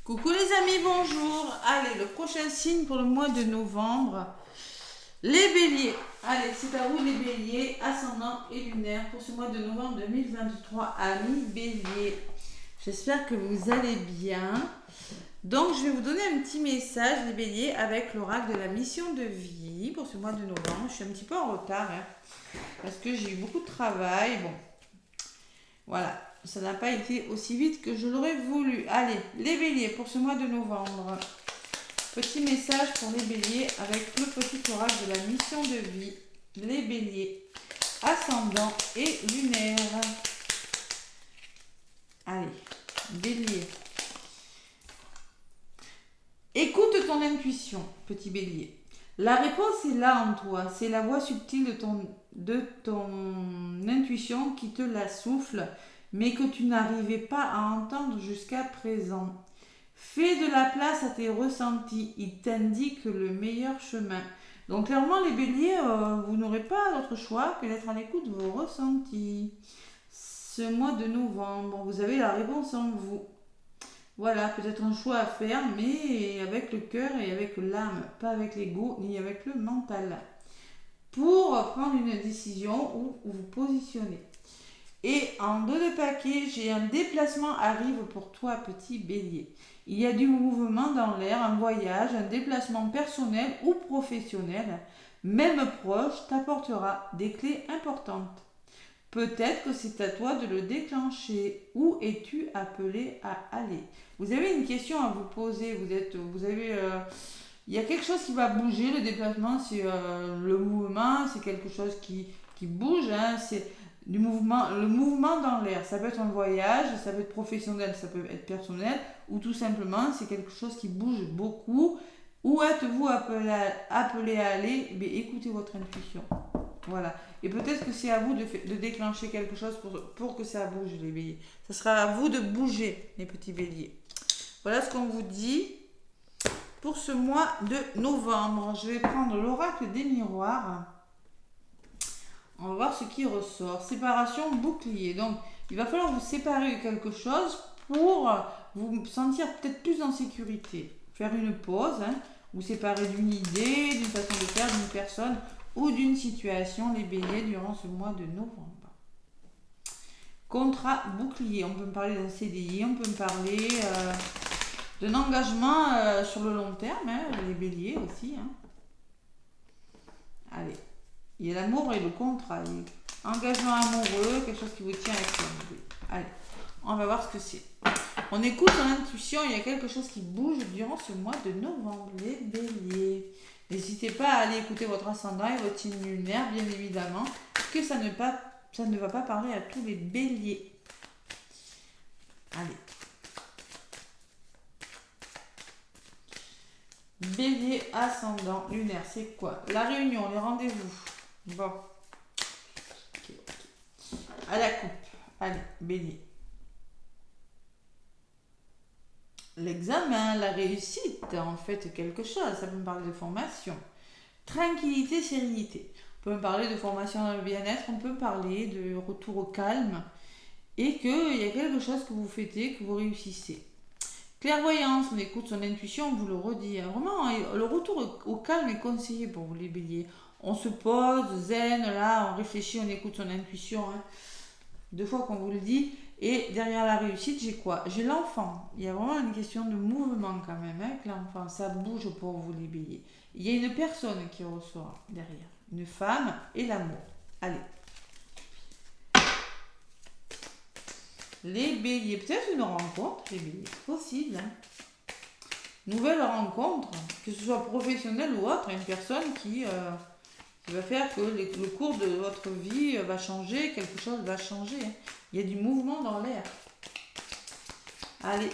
Coucou les amis, bonjour. Allez, le prochain signe pour le mois de novembre, les béliers. Allez, c'est à vous les béliers, ascendant et lunaire pour ce mois de novembre 2023, amis béliers. J'espère que vous allez bien. Donc, je vais vous donner un petit message, les béliers, avec l'oracle de la mission de vie pour ce mois de novembre. Je suis un petit peu en retard, parce que j'ai eu beaucoup de travail. Bon, voilà, ça n'a pas été aussi vite que je l'aurais voulu. Allez, les béliers pour ce mois de novembre. Petit message pour les béliers avec le petit oracle de la mission de vie. Les béliers, ascendant et lunaire. Allez, bélier. Écoute ton intuition, petit bélier. La réponse est là en toi. C'est la voix subtile de ton intuition qui te la souffle, mais que tu n'arrivais pas à entendre jusqu'à présent. Fais de la place à tes ressentis. Ils t'indiquent le meilleur chemin. Donc clairement, les béliers, vous n'aurez pas d'autre choix que d'être à l'écoute de vos ressentis. Ce mois de novembre, vous avez la réponse en vous. Voilà, peut-être un choix à faire, mais avec le cœur et avec l'âme, pas avec l'ego ni avec le mental. Pour prendre une décision ou vous positionner. Et en dos de paquet, j'ai un déplacement arrive pour toi, petit bélier. Il y a du mouvement dans l'air, un voyage, un déplacement personnel ou professionnel, même proche, t'apportera des clés importantes. Peut-être que c'est à toi de le déclencher. Où es-tu appelé à aller? Vous avez une question à vous poser. Il y a quelque chose qui va bouger. Le déplacement, c'est le mouvement, c'est quelque chose qui bouge. C'est du mouvement, le mouvement dans l'air. Ça peut être un voyage, ça peut être professionnel, ça peut être personnel, ou tout simplement, c'est quelque chose qui bouge beaucoup. Où êtes-vous appelé à aller? Écoutez votre intuition. Voilà. Et peut-être que c'est à vous de déclencher quelque chose pour que ça bouge, les béliers. Ça sera à vous de bouger, les petits béliers. Voilà ce qu'on vous dit pour ce mois de novembre. Je vais prendre l'oracle des miroirs. On va voir ce qui ressort. Séparation, bouclier. Donc, il va falloir vous séparer de quelque chose pour vous sentir peut-être plus en sécurité. Faire une pause, vous séparer d'une idée, d'une façon de faire, d'une personne ou d'une situation, les béliers, durant ce mois de novembre. Contrat bouclier, on peut me parler d'un CDI, on peut me parler d'un engagement sur le long terme, les béliers aussi. Allez, il y a l'amour et le contrat. Engagement amoureux, quelque chose qui vous tient à cœur. Allez, on va voir ce que c'est. On écoute son intuition, il y a quelque chose qui bouge durant ce mois de novembre, les béliers. N'hésitez pas à aller écouter votre ascendant et votre signe lunaire, bien évidemment, que ça ne va pas parler à tous les béliers. Allez. Bélier, ascendant, lunaire, c'est quoi? La réunion, les rendez-vous. Bon. Okay. À la coupe. Allez, bélier. L'examen, la réussite, en fait, quelque chose. Ça peut me parler de formation. Tranquillité, sérénité. On peut me parler de formation dans le bien-être, on peut parler de retour au calme et qu'il y a quelque chose que vous fêtez, que vous réussissez. Clairvoyance, on écoute son intuition, on vous le redit. Vraiment, le retour au calme est conseillé pour vous les béliers. On se pose, zen, là, on réfléchit, on écoute son intuition. Deux fois qu'on vous le dit. Et derrière la réussite, j'ai quoi? J'ai l'enfant. Il y a vraiment une question de mouvement quand même avec l'enfant. Ça bouge pour vous les béliers. Il y a une personne qui ressort derrière. Une femme et l'amour. Allez. Les béliers. Peut-être une rencontre, les béliers. Possible. Nouvelle rencontre. Que ce soit professionnelle ou autre. Une personne qui va faire que le cours de votre vie va changer. Quelque chose va changer. Il y a du mouvement dans l'air. Allez.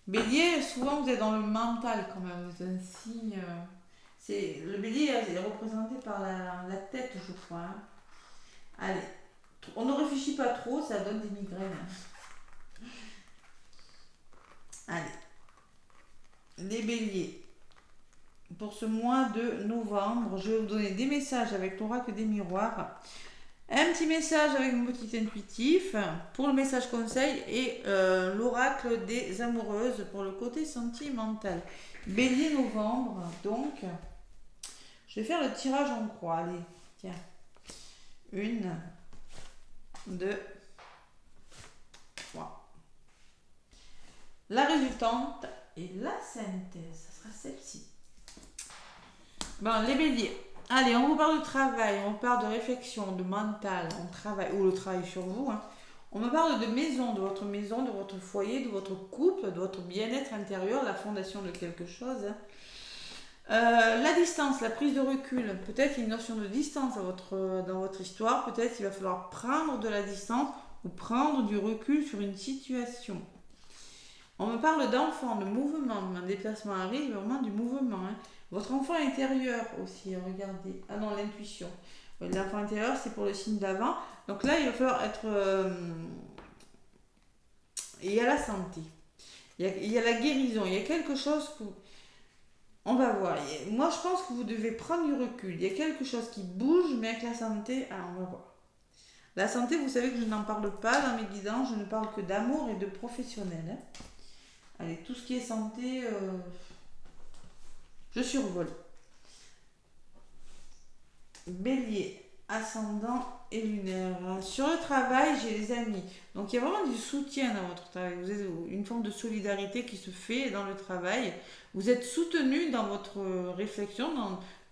Bélier, souvent vous êtes dans le mental quand même. Vous êtes un signe. Le bélier est représenté par la tête, je crois. Allez. On ne réfléchit pas trop, ça donne des migraines. Allez. Les béliers. Pour ce mois de novembre, je vais vous donner des messages avec l'oracle des miroirs. Un petit message avec mon petit intuitif pour le message conseil et l'oracle des amoureuses pour le côté sentimental. Bélier novembre, donc je vais faire le tirage en croix. Allez, tiens. 1, 2, 3. La résultante et la synthèse, ça sera celle-ci. Bon, les béliers. Allez, on vous parle de travail, on parle de réflexion, de mental, on travaille, ou le travail sur vous. Hein. On me parle de maison, de votre foyer, de votre couple, de votre bien-être intérieur, la fondation de quelque chose. Hein. La distance, la prise de recul, peut-être une notion de distance dans votre histoire, peut-être il va falloir prendre de la distance ou prendre du recul sur une situation. On me parle d'enfant, de mouvement, un déplacement arrive, vraiment du mouvement. Hein. Votre enfant intérieur aussi, regardez. Ah non, l'intuition. L'enfant intérieur, c'est pour le signe d'avant. Donc là, il va falloir être... il y a la santé. Il y a la guérison. Il y a quelque chose que... On va voir. Moi, je pense que vous devez prendre du recul. Il y a quelque chose qui bouge, mais avec la santé, on va voir. La santé, vous savez que je n'en parle pas dans mes guidances. Je ne parle que d'amour et de professionnel. Hein. Allez, tout ce qui est santé, je survole. Bélier, ascendant et lunaire. Sur le travail, j'ai les amis. Donc il y a vraiment du soutien dans votre travail. Vous avez une forme de solidarité qui se fait dans le travail. Vous êtes soutenu dans votre réflexion.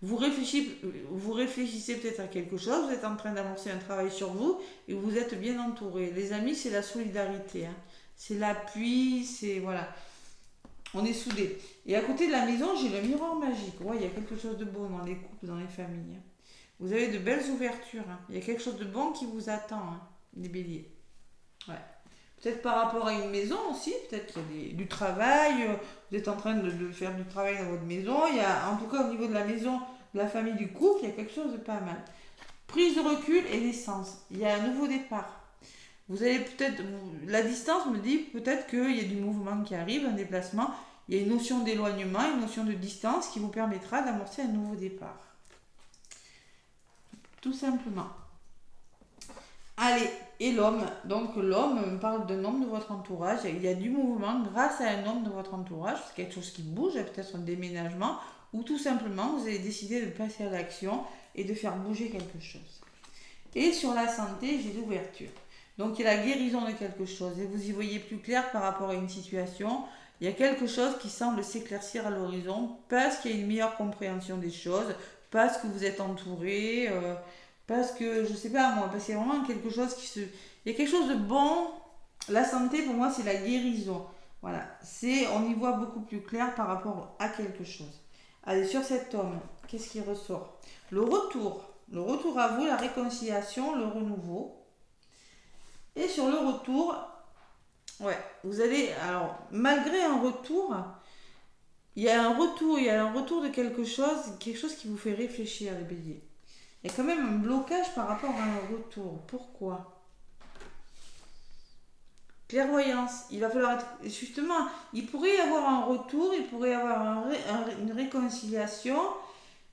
Vous réfléchissez peut-être à quelque chose. Vous êtes en train d'amorcer un travail sur vous et vous êtes bien entouré. Les amis, c'est la solidarité. Hein. C'est l'appui, c'est... Voilà. On est soudés. Et à côté de la maison, j'ai le miroir magique. Ouais, il y a quelque chose de beau dans les couples, dans les familles. Vous avez de belles ouvertures. Hein. Il y a quelque chose de bon qui vous attend, hein, les béliers. Ouais. Peut-être par rapport à une maison aussi, peut-être qu'il y a du travail, vous êtes en train de faire du travail dans votre maison. Il y a, en tout cas, au niveau de la maison, de la famille, du couple, il y a quelque chose de pas mal. Prise de recul et naissance. Il y a un nouveau départ. Vous allez peut-être, la distance me dit peut-être qu'il y a du mouvement qui arrive, un déplacement. Il y a une notion d'éloignement, une notion de distance qui vous permettra d'amorcer un nouveau départ. Tout simplement. Allez, et l'homme. Donc l'homme me parle d'un homme de votre entourage. Il y a du mouvement grâce à un homme de votre entourage. C'est quelque chose qui bouge, peut-être un déménagement. Ou tout simplement, vous avez décidé de passer à l'action et de faire bouger quelque chose. Et sur la santé, j'ai l'ouverture. Donc il y a la guérison de quelque chose. Et vous y voyez plus clair par rapport à une situation. Il y a quelque chose qui semble s'éclaircir à l'horizon parce qu'il y a une meilleure compréhension des choses, parce que vous êtes entouré, parce que, je sais pas moi, parce qu'il y a vraiment quelque chose qui se... Il y a quelque chose de bon. La santé, pour moi, c'est la guérison. Voilà. On y voit beaucoup plus clair par rapport à quelque chose. Allez, sur cet homme, qu'est-ce qui ressort? Le retour. Le retour à vous, la réconciliation, le renouveau. Et sur le retour, ouais, vous allez... Alors, malgré un retour... Il y a un retour de quelque chose qui vous fait réfléchir, les béliers. Il y a quand même un blocage par rapport à un retour. Pourquoi? Clairvoyance. Il va falloir être... Justement, il pourrait y avoir un retour, il pourrait y avoir une réconciliation,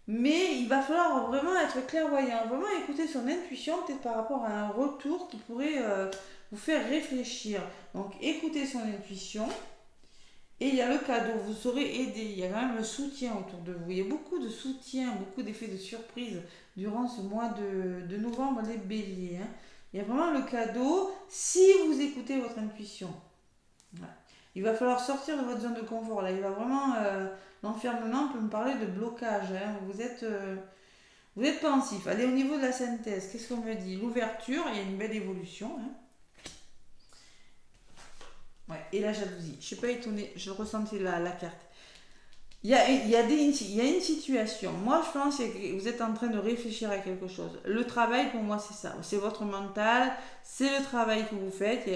mais il va falloir vraiment être clairvoyant, vraiment écouter son intuition, peut-être par rapport à un retour qui pourrait vous faire réfléchir. Donc, écoutez son intuition. Et il y a le cadeau, vous serez aidé, il y a quand même le soutien autour de vous. Il y a beaucoup de soutien, beaucoup d'effets de surprise durant ce mois de novembre, les béliers. Hein. Il y a vraiment le cadeau si vous écoutez votre intuition. Voilà. Il va falloir sortir de votre zone de confort. Là, il va vraiment... l'enfermement peut me parler de blocage. Hein. Vous êtes pensif. Allez, au niveau de la synthèse, qu'est-ce qu'on me dit? L'ouverture, il y a une belle évolution. Hein. Ouais, et la jalousie. Je ne suis pas étonnée, je ressentais la carte. Il y a une situation. Moi, je pense que vous êtes en train de réfléchir à quelque chose. Le travail, pour moi, c'est ça. C'est votre mental, c'est le travail que vous faites.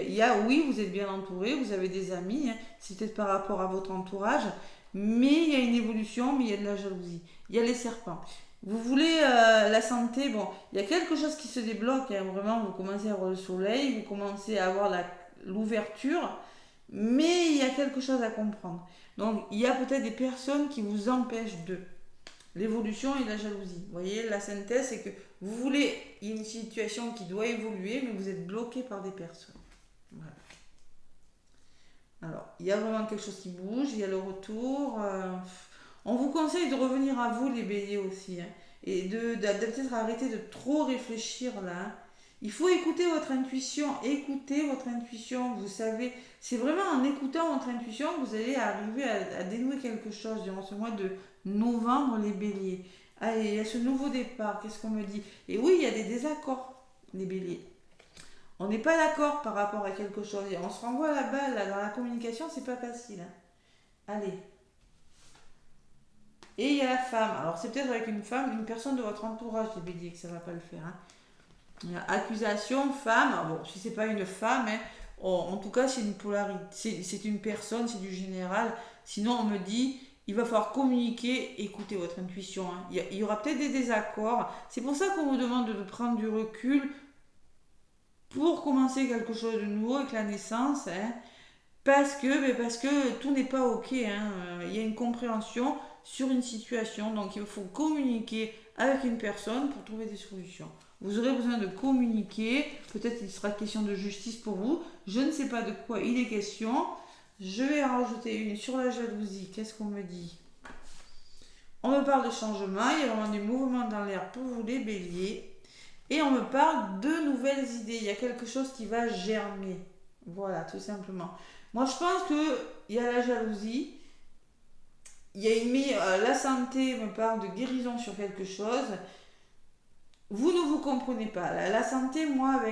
Oui, vous êtes bien entouré, vous avez des amis. Hein, c'est peut-être par rapport à votre entourage. Mais il y a une évolution, mais il y a de la jalousie. Il y a les serpents. Vous voulez la santé, bon, il y a quelque chose qui se débloque. Hein, vraiment, vous commencez à avoir le soleil, vous commencez à avoir l'ouverture. Mais il y a quelque chose à comprendre. Donc, il y a peut-être des personnes qui vous empêchent de. l'évolution et la jalousie. Vous voyez, la synthèse, c'est que vous voulez une situation qui doit évoluer, mais vous êtes bloqué par des personnes. Voilà. Alors, il y a vraiment quelque chose qui bouge, il y a le retour. On vous conseille de revenir à vous, les béliers aussi, hein, et de peut-être arrêter de trop réfléchir là, hein. Il faut écouter votre intuition, vous savez, c'est vraiment en écoutant votre intuition que vous allez arriver à dénouer quelque chose durant ce mois de novembre, les béliers. Allez, il y a ce nouveau départ, qu'est-ce qu'on me dit? Et oui, il y a des désaccords, les béliers. On n'est pas d'accord par rapport à quelque chose, et on se renvoie la balle, là, dans la communication, c'est pas facile, hein. Allez. Et il y a la femme, alors c'est peut-être avec une femme, une personne de votre entourage, les béliers, que ça va pas le faire, hein. Accusation, femme, bon, si c'est pas une femme, hein, en tout cas, c'est une polarité, c'est une personne, c'est du général. Sinon, on me dit, il va falloir communiquer, écouter votre intuition, hein. Il y aura peut-être des désaccords. C'est pour ça qu'on vous demande de prendre du recul pour commencer quelque chose de nouveau avec la naissance, hein, parce que tout n'est pas ok, hein. Il y a une compréhension sur une situation, donc il faut communiquer avec une personne pour trouver des solutions. Vous aurez besoin de communiquer, peut-être il sera question de justice pour vous, je ne sais pas de quoi il est question. Je vais en rajouter une sur la jalousie, qu'est-ce qu'on me dit? On me parle de changement, il y a vraiment des mouvements dans l'air pour vous les béliers, et on me parle de nouvelles idées, il y a quelque chose qui va germer, voilà, tout simplement. Moi je pense qu'il y a la jalousie, il y a la santé me parle de guérison sur quelque chose. Vous ne vous comprenez pas. La santé, moi,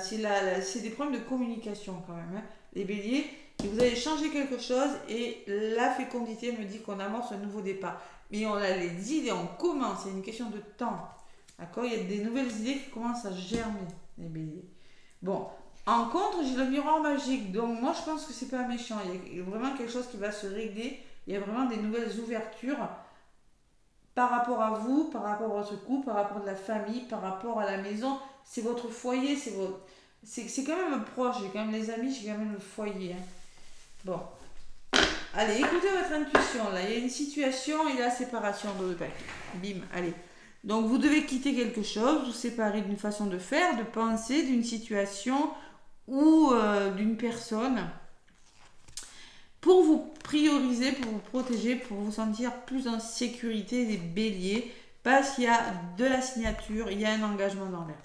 c'est des problèmes de communication quand même, hein, les béliers. Et vous allez changer quelque chose et la fécondité me dit qu'on amorce un nouveau départ. Mais on a les idées, on commence, c'est une question de temps. D'accord? Il y a des nouvelles idées qui commencent à germer, les béliers. Bon, en contre, j'ai le miroir magique. Donc moi, je pense que c'est pas méchant. Il y a vraiment quelque chose qui va se régler. Il y a vraiment des nouvelles ouvertures par rapport à vous, par rapport à votre couple, par rapport à la famille, par rapport à la maison. C'est votre foyer, c'est quand même proche. J'ai quand même les amis, j'ai quand même le foyer, hein. Bon. Allez, écoutez votre intuition. Là, il y a une situation et la séparation de deux. Bim, allez. Donc, vous devez quitter quelque chose, vous séparer d'une façon de faire, de penser, d'une situation ou d'une personne, pour vous prioriser, pour vous protéger, pour vous sentir plus en sécurité, des béliers, parce qu'il y a de la signature, il y a un engagement dans l'air.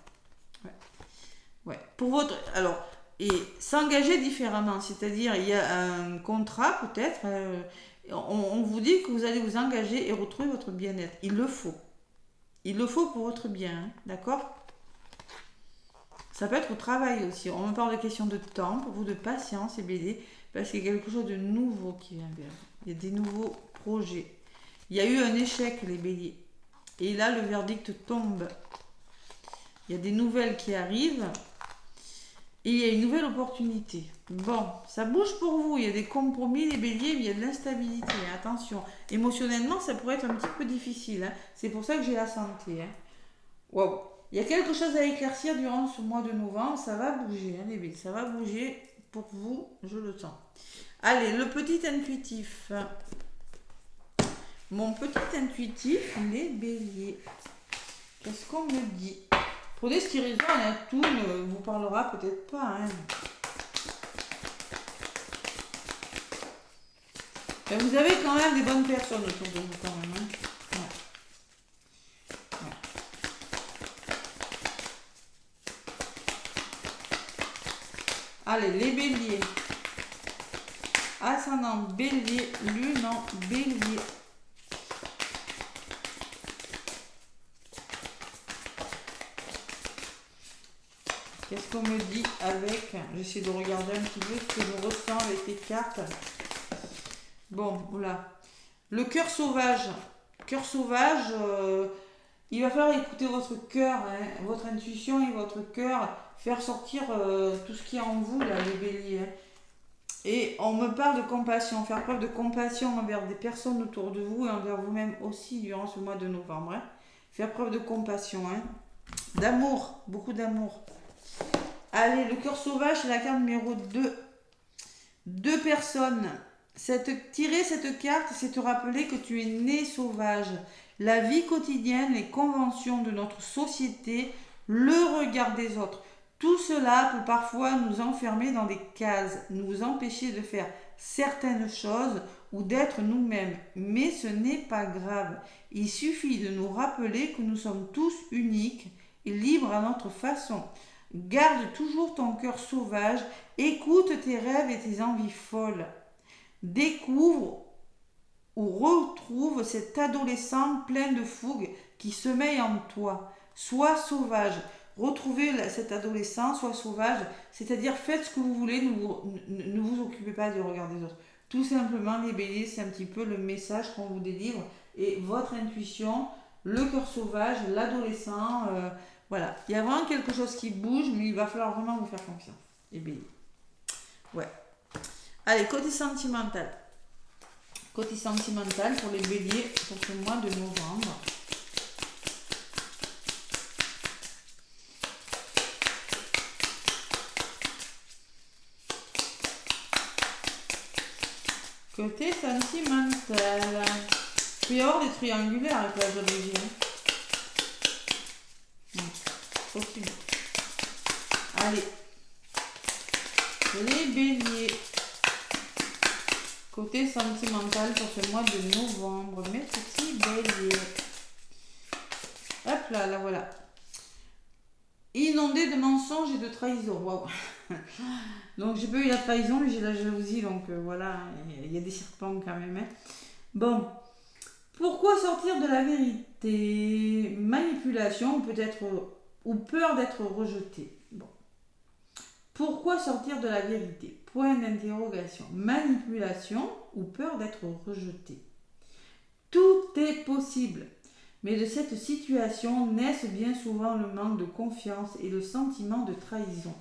Ouais. Pour votre... Alors, et s'engager différemment, c'est-à-dire il y a un contrat peut-être, on vous dit que vous allez vous engager et retrouver votre bien-être. Il le faut. Il le faut pour votre bien, hein, d'accord? Ça peut être au travail aussi. On me parle de questions de temps, pour vous, de patience et béliers, parce qu'il y a quelque chose de nouveau qui vient vers vous. Il y a des nouveaux projets. Il y a eu un échec, les béliers. Et là, le verdict tombe. Il y a des nouvelles qui arrivent. Et il y a une nouvelle opportunité. Bon, ça bouge pour vous. Il y a des compromis, les béliers, mais il y a de l'instabilité. Attention. Émotionnellement, ça pourrait être un petit peu difficile, hein. C'est pour ça que j'ai la santé, hein. Wow. Il y a quelque chose à éclaircir durant ce mois de novembre. Ça va bouger, hein, les béliers. Ça va bouger pour vous, je le sens. Allez, le petit intuitif. Mon petit intuitif, les béliers. Qu'est-ce qu'on me dit? Prenez ce qui résonne, hein, tout ne vous parlera peut-être pas, hein. Mais vous avez quand même des bonnes personnes autour de vous quand même, hein. Ouais. Ouais. Allez, les béliers. Ascendant bélier, lune en bélier. Qu'est-ce qu'on me dit avec... J'essaie de regarder un petit peu ce que je ressens avec les cartes. Bon, voilà. Le cœur sauvage. Cœur sauvage, il va falloir écouter votre cœur, hein, votre intuition et votre cœur. Faire sortir tout ce qui est en vous, là, les béliers, hein. Et on me parle de compassion. Faire preuve de compassion envers des personnes autour de vous et envers vous-même aussi durant ce mois de novembre, hein. Faire preuve de compassion, hein. D'amour, beaucoup d'amour. Allez, le cœur sauvage, c'est la carte numéro 2. Deux personnes. Tirer cette carte, c'est te rappeler que tu es né sauvage. la vie quotidienne, les conventions de notre société, le regard des autres. Tout cela peut parfois nous enfermer dans des cases, nous empêcher de faire certaines choses ou d'être nous-mêmes. Mais ce n'est pas grave. Il suffit de nous rappeler que nous sommes tous uniques et libres à notre façon. Garde toujours ton cœur sauvage, écoute tes rêves et tes envies folles. Découvre ou retrouve cet adolescent plein de fougue qui sommeille en toi. Sois sauvage. Retrouvez cet adolescent, sois sauvage, c'est-à-dire faites ce que vous voulez, ne vous occupez pas du regard des autres. Tout simplement, les béliers, c'est un petit peu le message qu'on vous délivre. Et votre intuition, le cœur sauvage, l'adolescent, voilà. Il y a vraiment quelque chose qui bouge, mais il va falloir vraiment vous faire confiance, les béliers. Ouais. Allez, côté sentimental. Côté sentimental pour les béliers pour ce mois de novembre. Côté sentimental, il peut y avoir des triangulaires avec la jalousie. Possible. Allez, les béliers. Côté sentimental pour ce mois de novembre, mes petits béliers. Hop là, là voilà. Inondé de mensonges et de trahison. Waouh. Donc j'ai pas eu la trahison, mais j'ai la jalousie, donc voilà, il y a des serpents quand même. Hein. Bon, pourquoi sortir de la vérité? Manipulation ou peur d'être rejeté. Bon. Pourquoi sortir de la vérité? Point d'interrogation. Manipulation ou peur d'être rejeté. Tout est possible. Mais de cette situation naissent bien souvent le manque de confiance et le sentiment de trahison.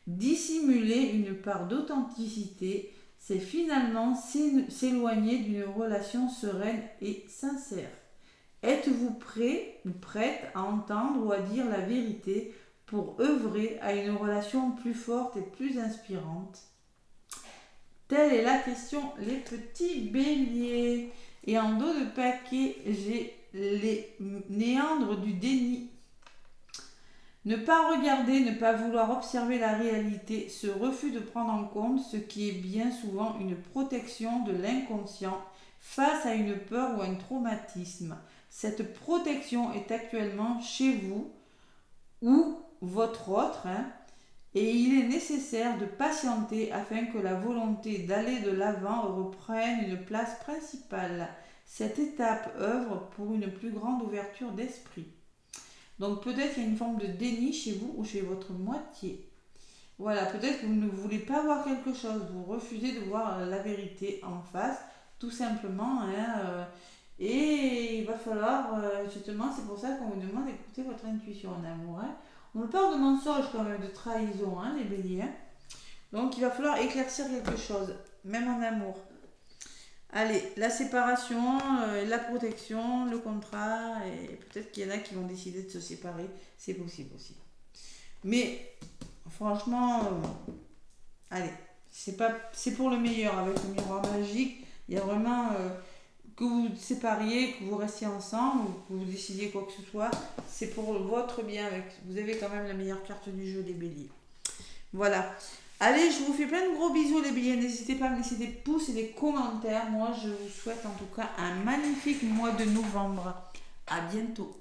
Dissimuler une part d'authenticité, c'est finalement s'éloigner d'une relation sereine et sincère. Êtes-vous prêt ou prête à entendre ou à dire la vérité pour œuvrer à une relation plus forte et plus inspirante? Telle est la question, les petits béliers. Et en dos de paquet, j'ai les méandres du déni. Ne pas regarder, ne pas vouloir observer la réalité, ce refus de prendre en compte ce qui est bien souvent une protection de l'inconscient face à une peur ou un traumatisme. Cette protection est actuellement chez vous ou votre autre, et il est nécessaire de patienter afin que la volonté d'aller de l'avant reprenne une place principale. Cette étape œuvre pour une plus grande ouverture d'esprit. Donc peut-être qu'il y a une forme de déni chez vous ou chez votre moitié. Voilà, peut-être que vous ne voulez pas voir quelque chose, vous refusez de voir la vérité en face, tout simplement. Et il va falloir, justement, c'est pour ça qu'on vous demande d'écouter votre intuition en amour. On parle de mensonge quand même, de trahison, les béliers. Donc il va falloir éclaircir quelque chose, même en amour. Allez, la séparation, la protection, le contrat, et peut-être qu'il y en a qui vont décider de se séparer, c'est possible aussi. Mais franchement, allez, c'est pour le meilleur avec le miroir magique. Il y a vraiment que vous vous sépariez, que vous restiez ensemble, ou que vous décidiez quoi que ce soit, c'est pour votre bien. Vous avez quand même la meilleure carte du jeu, les béliers. Voilà. Allez, je vous fais plein de gros bisous les béliers. N'hésitez pas à me laisser des pouces et des commentaires. Moi, je vous souhaite en tout cas un magnifique mois de novembre. À bientôt.